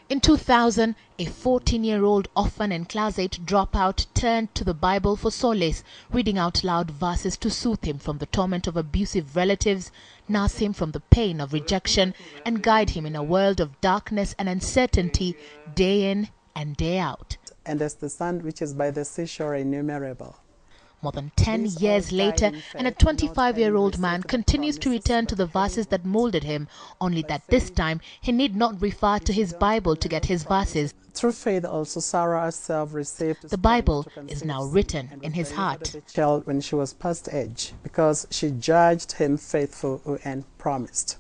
In 2000, a 14-year-old orphan and Class 8 dropout turned to the Bible for solace, reading out loud verses to soothe him from the torment of abusive relatives, nurse him from the pain of rejection, and guide him in a world of darkness and uncertainty day in and day out. And as the sand which is by the seashore innumerable. More than 10 years later, and a 25-year-old man continues to return to the verses that molded him, only that this time he need not refer to his Bible to get his verses. Through faith also Sarah herself received the Bible is now written in his heart. When she was past age, because she judged him faithful and promised.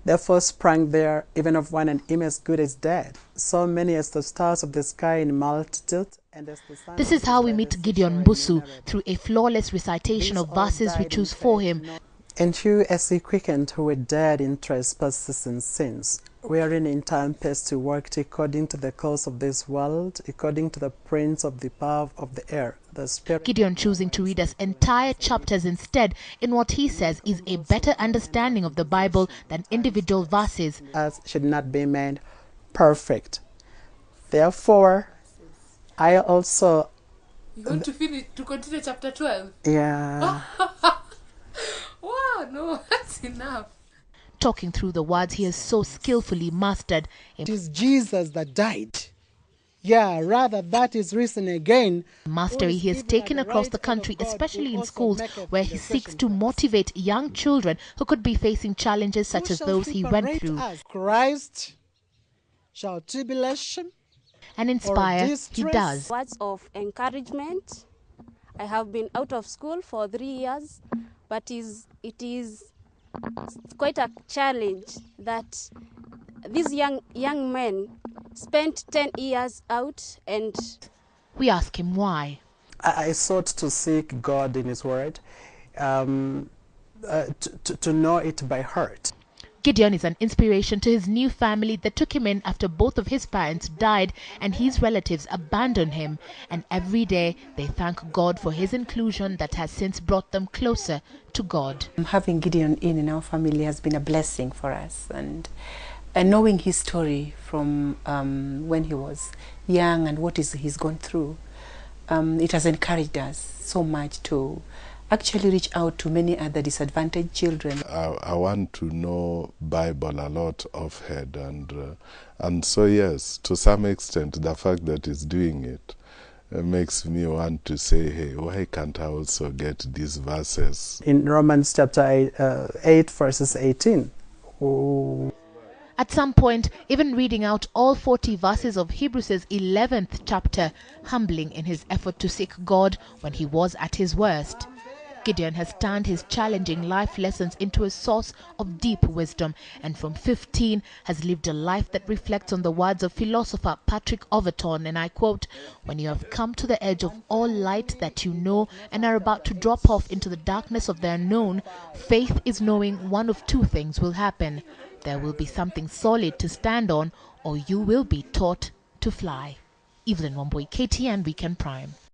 Therefore sprang there even of one an image as good as dead, so many as the stars of the sky in multitude. This is how we meet Gideon Mbusu, through a flawless recitation of verses we choose for him. And you as he quickened who were dead in trespasses and sins, wherein in time past you worked according to the course of this world, according to the prince of the power of the air, the spirit. Gideon choosing to read us entire chapters instead, in what he says is a better understanding of the Bible than individual verses. As should not be made perfect. Therefore, I also... You want to continue chapter 12? Yeah. Wow, no, that's enough. Talking through the words he has so skillfully mastered. It is Jesus that died. Yeah, rather that is risen again. Mastery he has taken across the country, especially in schools, where he seeks to motivate young children who could be facing challenges such as those he went through. Christ shall tribulation and inspire, he does. Words of encouragement. I have been out of school for 3 years, but it is quite a challenge that these young men spent 10 years out. And we ask him why. I sought to seek God in his word, to know it by heart. Gideon is an inspiration to his new family that took him in after both of his parents died and his relatives abandoned him. And every day they thank God for his inclusion that has since brought them closer to God. Having Gideon in our family has been a blessing for us. And knowing his story from when he was young and what he's gone through, it has encouraged us so much to actually reach out to many other disadvantaged children. I want to know Bible a lot offhand, and so yes, to some extent, the fact that he's doing it makes me want to say, hey, why can't I also get these verses? In Romans chapter 8 verses 18. Oh. At some point, even reading out all 40 verses of Hebrews' 11th chapter, humbling in his effort to seek God when he was at his worst. Gideon has turned his challenging life lessons into a source of deep wisdom, and from 15 has lived a life that reflects on the words of philosopher Patrick Overton, and I quote, "When you have come to the edge of all light that you know and are about to drop off into the darkness of the unknown, faith is knowing one of two things will happen. There will be something solid to stand on, or you will be taught to fly." Evelyn Wambui, KTN Weekend Prime.